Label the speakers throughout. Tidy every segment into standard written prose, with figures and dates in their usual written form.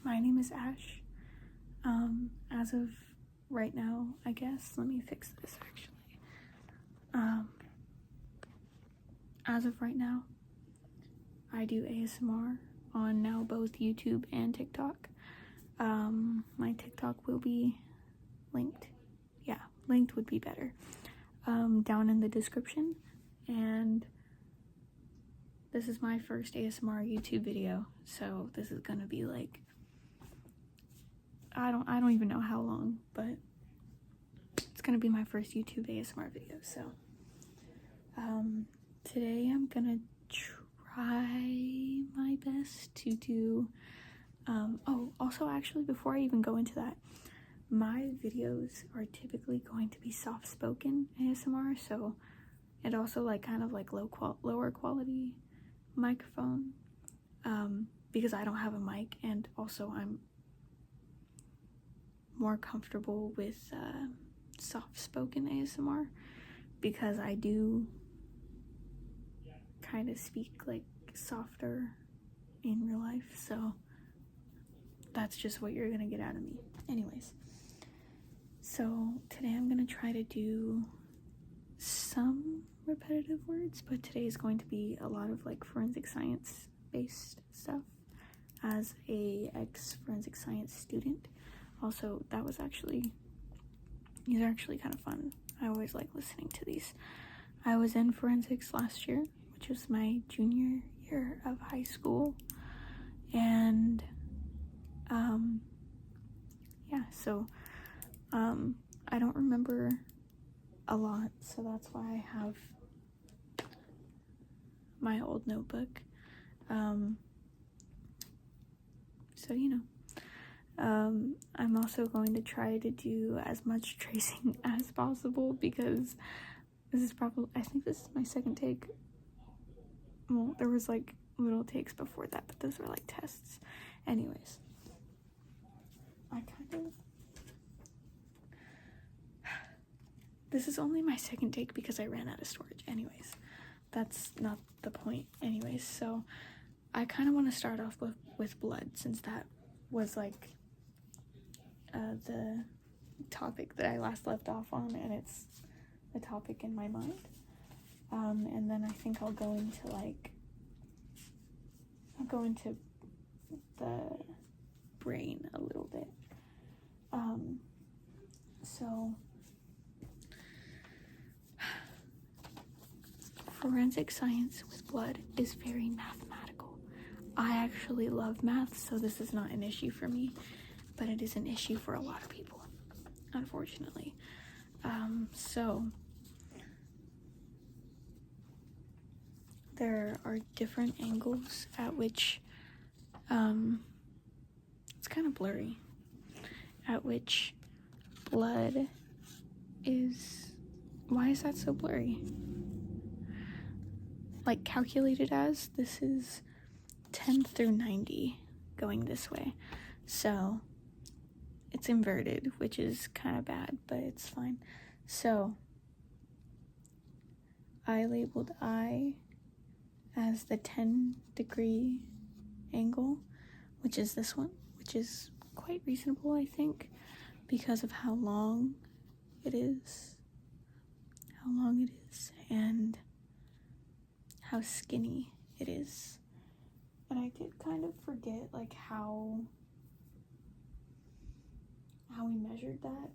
Speaker 1: My name is Ash. As of right now, I guess, let me fix this actually. As of right now, I do ASMR on now both YouTube and TikTok. My TikTok will be linked. Yeah, linked would be better. Down in the description. And this is my first ASMR YouTube video, so this is gonna be like, I don't even know how long, but it's gonna be my first YouTube ASMR video. So today I'm gonna try my best to do also actually, before I even go into that, my videos are typically going to be soft-spoken ASMR, so it also like kind of like lower quality microphone, because I don't have a mic, and also I'm more comfortable with soft-spoken ASMR because I do kind of speak like softer in real life, so that's just what you're gonna get out of me. Anyways, so today I'm gonna try to do some repetitive words, but today is going to be a lot of like forensic science based stuff as a ex-forensic science student. Also, these are actually kind of fun. I always like listening to these. I was in forensics last year, which was my junior year of high school, and yeah, so I don't remember a lot, so that's why I have my old notebook. So you know, I'm also going to try to do as much tracing as possible because this is probably, I think this is my second take. Well, there was like little takes before that, but those were like tests. Anyways, this is only my second take because I ran out of storage. Anyways, that's not the point. Anyways, so I kind of want to start off with blood, since that was like the topic that I last left off on, and it's the topic in my mind. And then I think I'll go into the brain a little bit. So forensic science with blood is very mathematical. I actually love math, so this is not an issue for me, but it is an issue for a lot of people, unfortunately. So there are different angles at which it's kind of blurry, at which blood is. Why is that so blurry? Like calculated as, this is 10 through 90 going this way, so it's inverted, which is kind of bad, but it's fine. So I labeled I as the 10-degree angle, which is this one, which is quite reasonable, I think, because of how long it is, and how skinny it is. And I did kind of forget like how we measured that,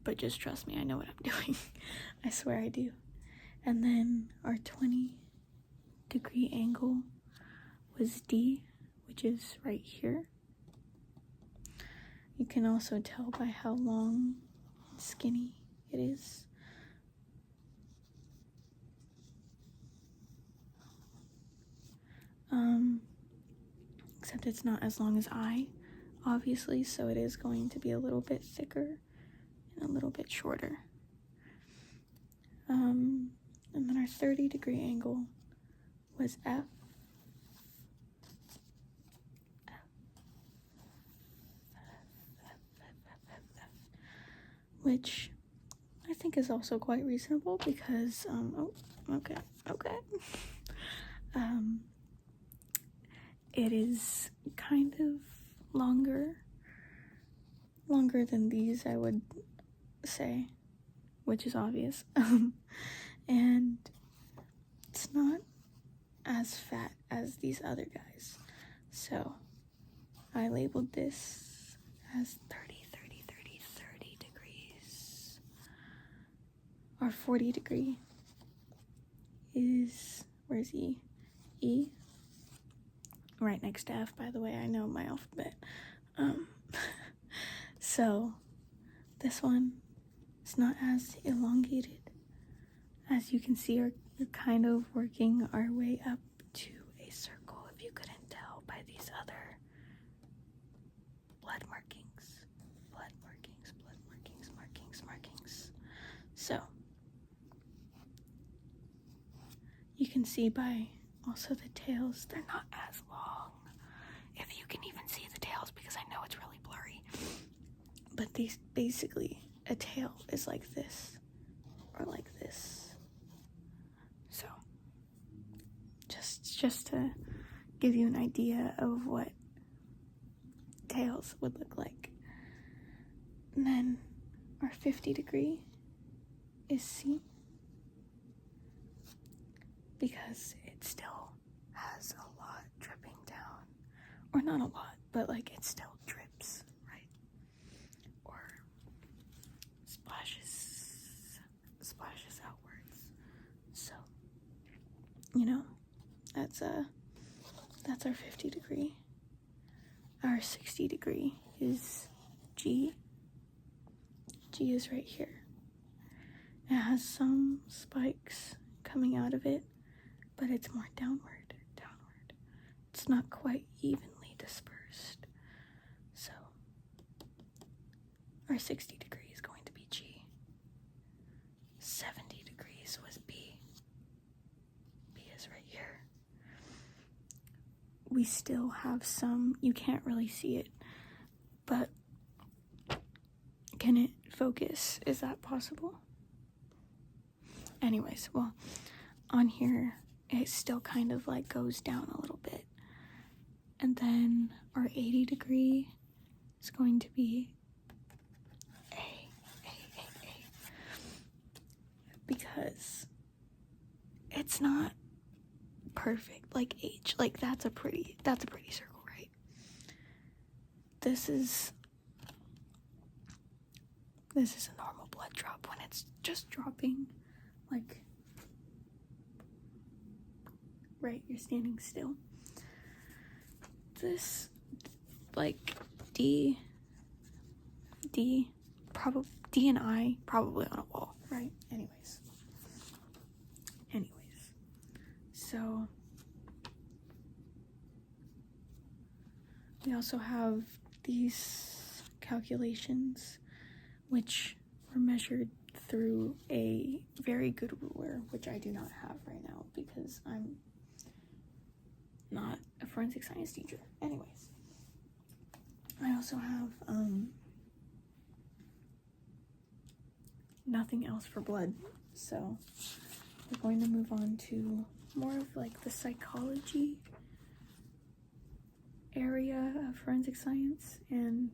Speaker 1: but just trust me, I know what I'm doing. I swear I do. And then our 20-degree angle was D, which is right here. You can also tell by how long and skinny it is. Except it's not as long as I, obviously, so it is going to be a little bit thicker and a little bit shorter. And then our 30-degree angle was F. Which I think is also quite reasonable because, it is kind of longer than these, I would say, which is obvious. And it's not as fat as these other guys. So I labeled this as 30 degrees. Our 40 degree is, where's E? E? Right next to F, by the way. I know my alphabet. So this one is not as elongated. As you can see, we're kind of working our way up to a circle, if you couldn't tell by these other blood markings. So you can see by also the tails, they're not as long. If you can even see the tails, because I know it's really blurry. But these, basically, a tail is like this, or like this. So, just to give you an idea of what tails would look like. And then our 50 degree is C, because it still has a lot dripping down. Or not a lot, but like it still drips, right? Or splashes outwards. So, you know, that's our 50 degree. Our 60 degree is G. G is right here. It has some spikes coming out of it, but it's more downward. It's not quite evenly dispersed. So our 60 degree is going to be G. 70 degrees was B. B is right here. We still have some, you can't really see it, but can it focus? Is that possible? Anyways, well, on here, it still kind of like goes down a little bit. And then our 80 degree is going to be A. Because it's not perfect like H. Like that's a pretty circle, right? This is a normal blood drop when it's just dropping, like, right, you're standing still. This, like, D and I probably on a wall, right? Anyways, so we also have these calculations, which were measured through a very good ruler, which I do not have right now because I'm not a forensic science teacher. Anyways, I also have nothing else for blood, so we're going to move on to more of like the psychology area of forensic science and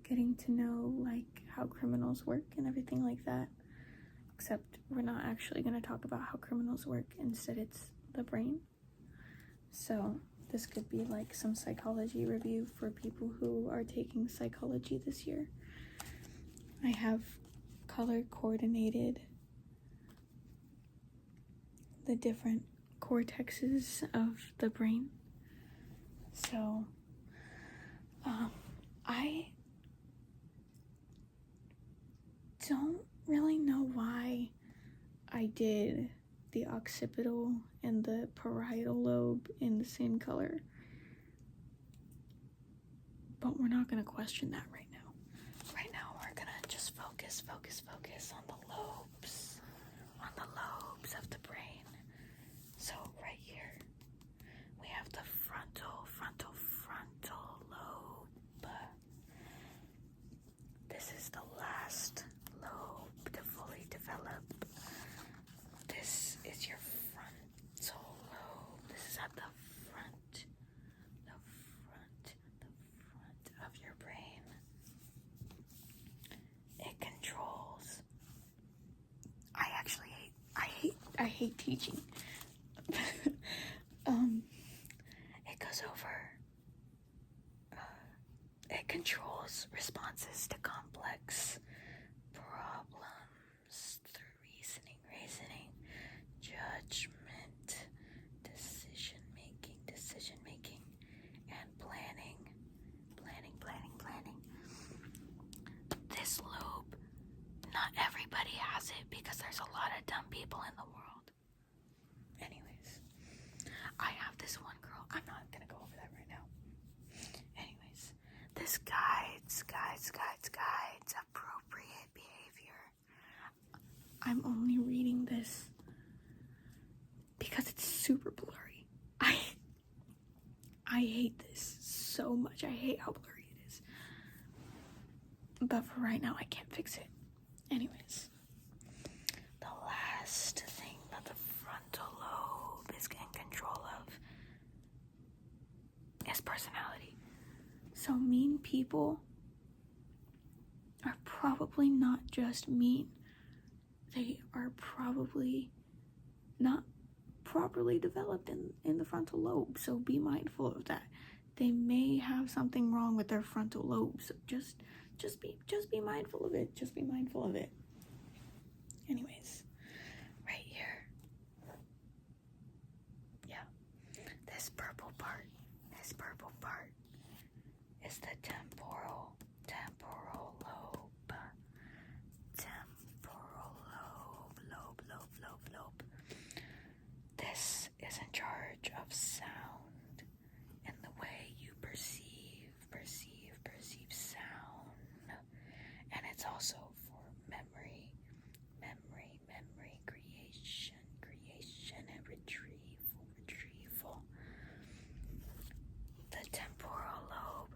Speaker 1: getting to know like how criminals work and everything like that. Except we're not actually going to talk about how criminals work, instead it's the brain. So this could be like some psychology review for people who are taking psychology this year. I have color coordinated the different cortexes of the brain. So I don't really know why I did the occipital and the parietal lobe in the same color, but we're not going to question that right now. Right now we're going to just focus on the lobes of the brain. So right here we have the frontal lobe. This is the last lobe to fully develop. This is your frontal lobe. This is at the front hate teaching. It goes over, it controls responses to complex problems through reasoning, judgment, decision making, and planning. This lobe, not everybody has it because there's a lot of dumb people in the world. Anyways, I have this one girl. I'm not gonna go over that right now. Anyways, this guides appropriate behavior. I'm only reading this because it's super blurry. I hate this so much. I hate how blurry it is. But for right now, I can't fix it. Anyways, the last thing that the frontal lobe is in control of is personality. So mean people are probably not just mean. They are probably not properly developed in the frontal lobe. So be mindful of that. They may have something wrong with their frontal lobe. So just be mindful of it. Just be mindful of it. Anyways, right here. Yeah. This purple part is the temporal lobe. Lobe. This is in charge of sound and the way you perceive sound. And it's also for memory, creation and retrieval. The temporal lobe.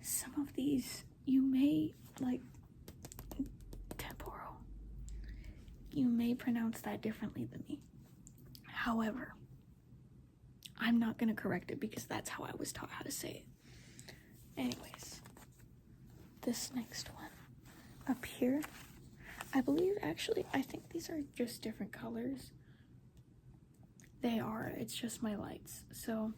Speaker 1: Some of these you may like temporal. You may pronounce that differently than me. However, I'm not going to correct it because that's how I was taught how to say it. Anyways, this next one up here, I think these are just different colors. They are, it's just my lights. So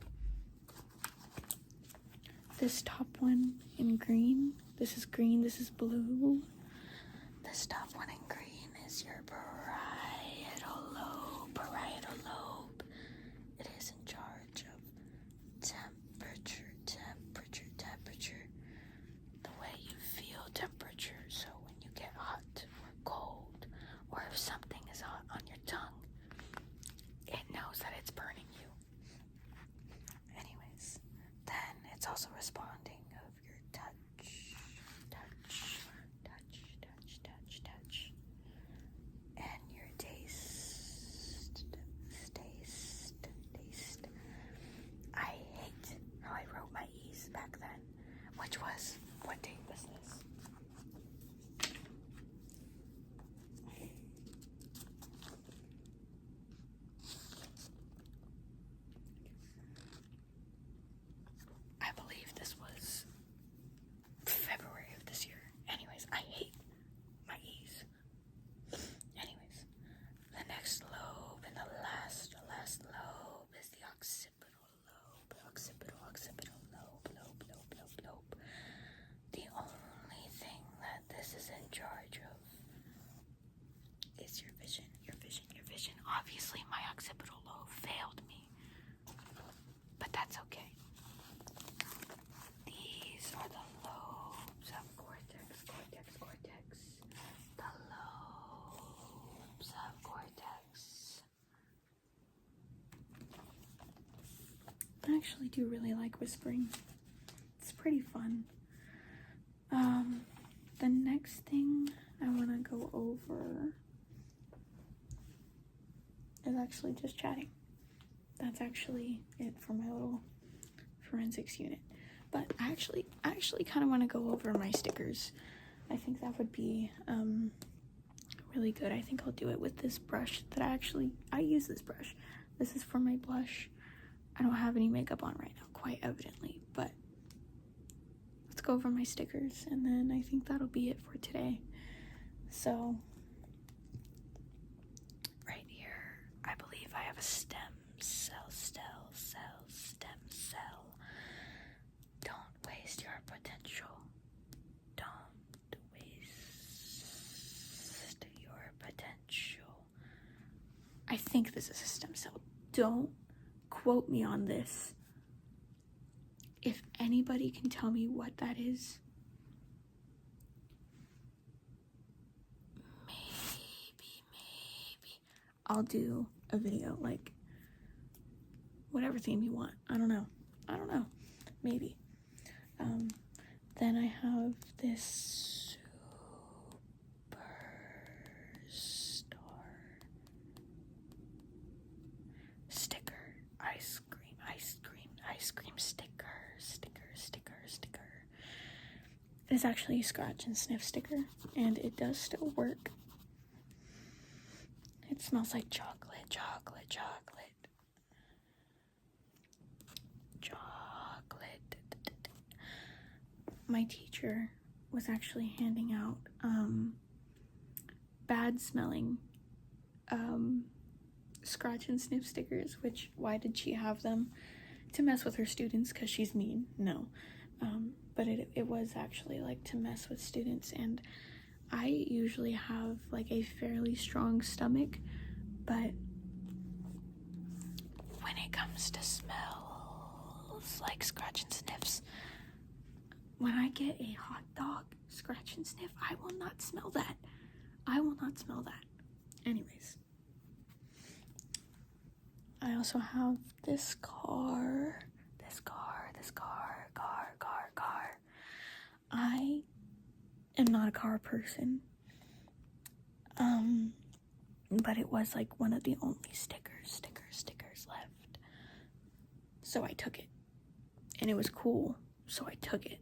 Speaker 1: this top one in green, this is blue. This top one in green is your parietal lobe. It is in charge of temperature. The way you feel temperature. So when you get hot or cold, or if something is hot on your tongue, it knows that it's burning you. Anyways, then it's also responding of your touch. And your taste. I hate how I wrote my E's back then, which was, what date was this? I believe this was February of this year. Anyways, I hate my E's. Anyways, the next lobe and the last lobe is the occipital lobe. Lobe. The only thing that this is in charge of is your vision. Obviously, my occipital lobe failed me, but that's okay. These are the lobes of cortex. The lobes of cortex. I actually do really like whispering. It's pretty fun. The next thing I want to go over is actually just chatting. That's actually it for my little forensics unit. But I actually kind of want to go over my stickers. I think that would be really good. I think I'll do it with this brush that I use this brush. This is for my blush. I don't have any makeup on right now, quite evidently, but let's go over my stickers, and then I think that'll be it for today. So, right here. think this is a stem cell. Don't quote me on this. If anybody can tell me what that is, maybe I'll do a video, like, whatever theme you want. I don't know. Maybe. Then I have this Superstar sticker. Ice cream sticker. It's actually a scratch and sniff sticker, and it does still work. It smells like chocolate. My teacher was actually handing out bad smelling scratch and sniff stickers, which, why did she have them? To mess with her students because she's mean? No. But it was actually like to mess with students, and I usually have like a fairly strong stomach, but when it comes to smells like scratch and sniffs, when I get a hot dog scratch and sniff, I will not smell that. Anyways, I also have this car. I am not a car person. But it was like one of the only stickers left. So I took it. And it was cool, so I took it.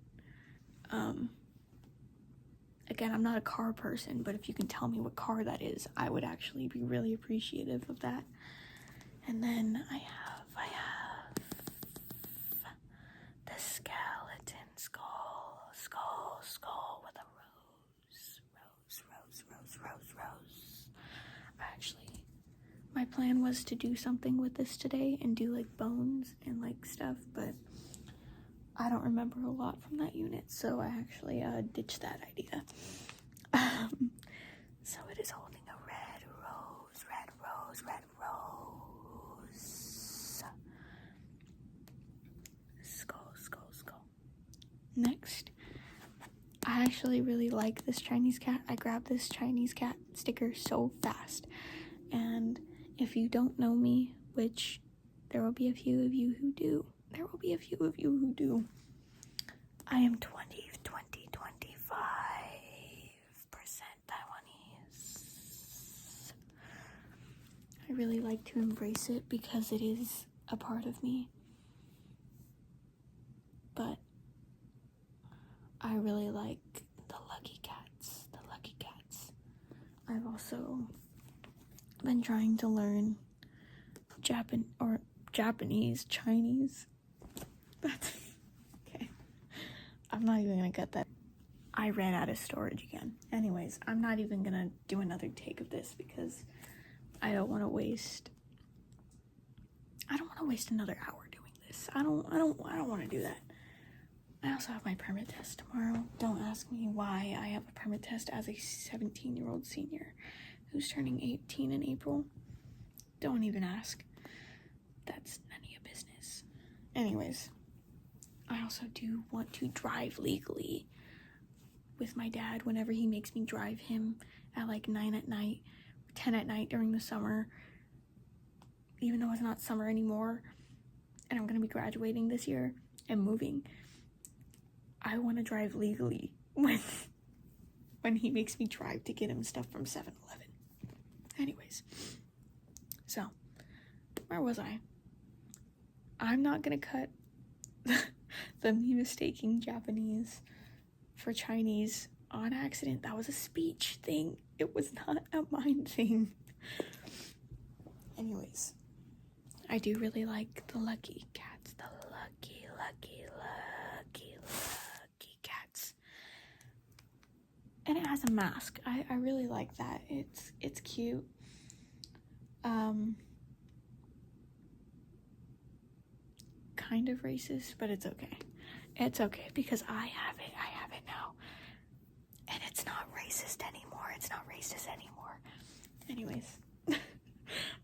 Speaker 1: Again, I'm not a car person, but if you can tell me what car that is, I would actually be really appreciative of that. And then I have the skeleton skull with a rose. Actually, my plan was to do something with this today and do like bones and like stuff, but I don't remember a lot from that unit, so I actually ditched that idea. So it is holding a red rose. Skull. Next, I actually really like this Chinese cat. I grabbed this Chinese cat sticker so fast. And if you don't know me, which there will be a few of you who do, I am 25% Taiwanese. I really like to embrace it because it is a part of me. But I really like the lucky cats. I've also been trying to learn Chinese. That's okay. I'm not even gonna cut that. I ran out of storage again. Anyways, I'm not even gonna do another take of this because I don't want to waste another hour doing this. I don't want to do that. I also have my permit test tomorrow. Don't ask me why I have a permit test as a 17-year-old senior who's turning 18 in April. Don't even ask. That's none of your business. Anyways, I also do want to drive legally with my dad whenever he makes me drive him at like 9 at night, 10 at night during the summer, even though it's not summer anymore and I'm going to be graduating this year and moving. I want to drive legally when he makes me drive to get him stuff from 7-Eleven. Anyways, so where was I? I'm not gonna cut the me mistaking Japanese for Chinese on accident. That was a speech thing. It was not a mind thing. Anyways, I do really like the lucky cats. The lucky cats. And it has a mask. I really like that. It's cute. Kind of racist, but it's okay. It's okay because I have it now. And it's not racist anymore. Anyways,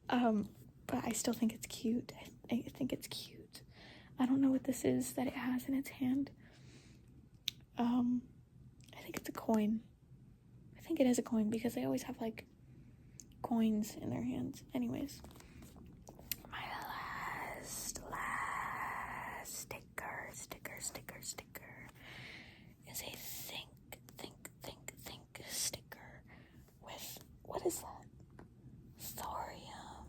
Speaker 1: But I still think it's cute. I think it's cute. I don't know what this is that it has in its hand. I think it's a coin. I think it is a coin because they always have like coins in their hands. Anyways, my last sticker is a think sticker with, what is that? Thorium,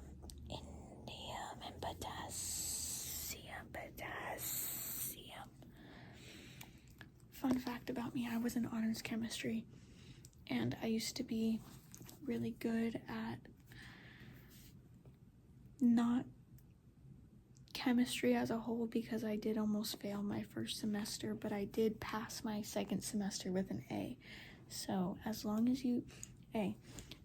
Speaker 1: indium, and potassium. Fun fact about me, I was in honors chemistry, and I used to be really good at not chemistry as a whole because I did almost fail my first semester, but I did pass my second semester with an A. So as long as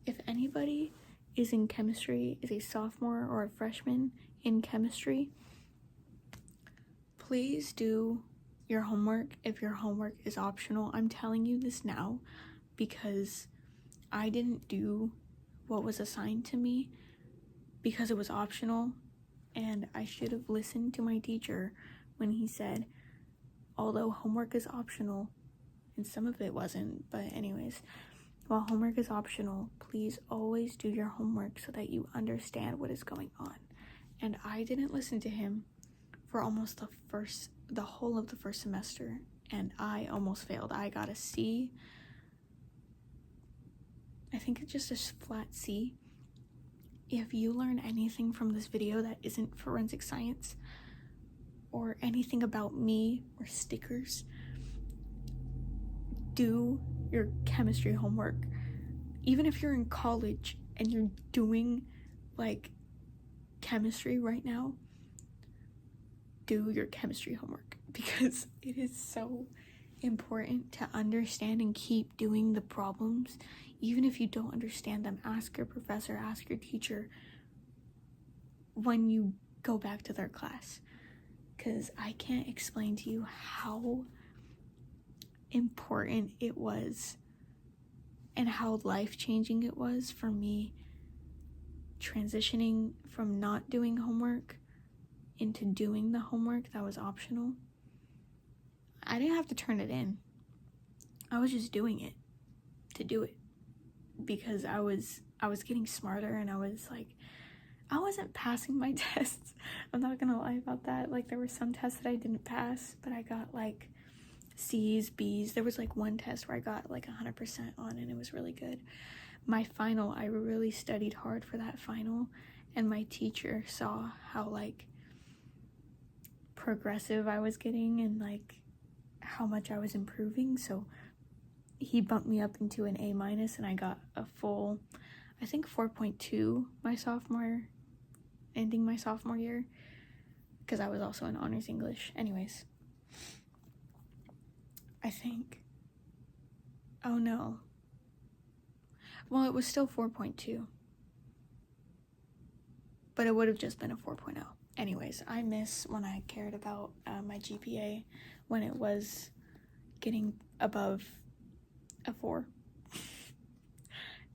Speaker 1: if anybody is in chemistry, is a sophomore or a freshman in chemistry, please do your homework if your homework is optional. I'm telling you this now because I didn't do what was assigned to me because it was optional, and I should have listened to my teacher when he said, although homework is optional, and some of it wasn't, but anyways, while homework is optional, please always do your homework so that you understand what is going on. And I didn't listen to him for almost the whole of the first semester, and I almost failed. I got a C. I think it's just a flat C. If you learn anything from this video that isn't forensic science or anything about me or stickers, do your chemistry homework. Even if you're in college and you're doing like chemistry right now, do your chemistry homework because it is so important to understand and keep doing the problems. Even if you don't understand them, ask your professor, ask your teacher when you go back to their class, because I can't explain to you how important it was and how life-changing it was for me transitioning from not doing homework into doing the homework that was optional. I didn't have to turn it in. I was just doing it to do it because I was getting smarter, and I was like, I wasn't passing my tests. I'm not gonna lie about that. Like, there were some tests that I didn't pass, but I got like C's, B's. There was like one test where I got like 100% on, and it was really good. My final, I really studied hard for that final, and my teacher saw how like progressive I was getting and like how much I was improving, so he bumped me up into an A-, and I got a full, I think 4.2 ending my sophomore year, because I was also in honors English. Anyways, I think, oh no, well, it was still 4.2, but it would have just been a 4.0. Anyways, I miss when I cared about my GPA, when it was getting above a 4.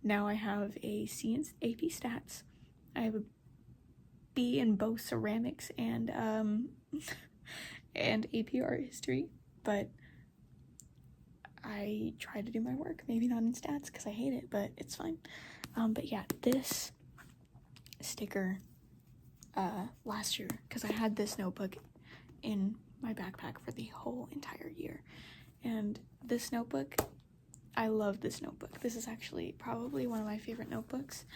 Speaker 1: Now I have a C in AP Stats. I have a B in both ceramics and AP Art History, but I try to do my work. Maybe not in stats because I hate it, but it's fine. But yeah, this sticker last year, because I had this notebook in my backpack for the whole entire year, and this notebook, I love this notebook. This is actually probably one of my favorite notebooks,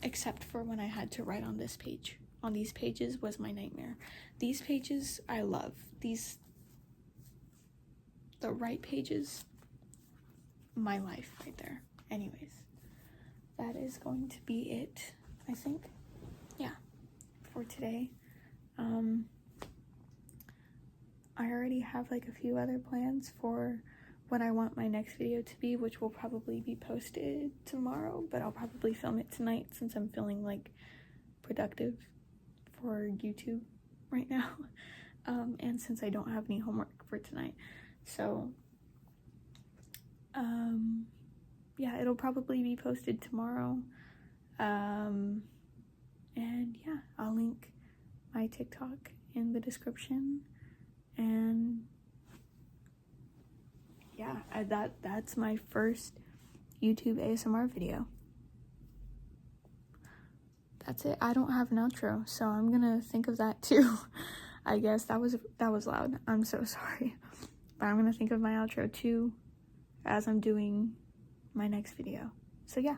Speaker 1: except for when I had to write on this page. On these pages was my nightmare. These pages I love. The right pages, my life right there. Anyways, that is going to be it, I think. Yeah, for today. I already have like a few other plans for what I want my next video to be, which will probably be posted tomorrow, but I'll probably film it tonight since I'm feeling like productive for YouTube right now, and since I don't have any homework for tonight. So yeah, it'll probably be posted tomorrow. And yeah, I'll link my TikTok in the description. And yeah, that's my first YouTube ASMR video. That's it. I don't have an outro, so I'm gonna think of that too. I guess that was loud. I'm so sorry. But I'm gonna think of my outro too as I'm doing my next video. So yeah.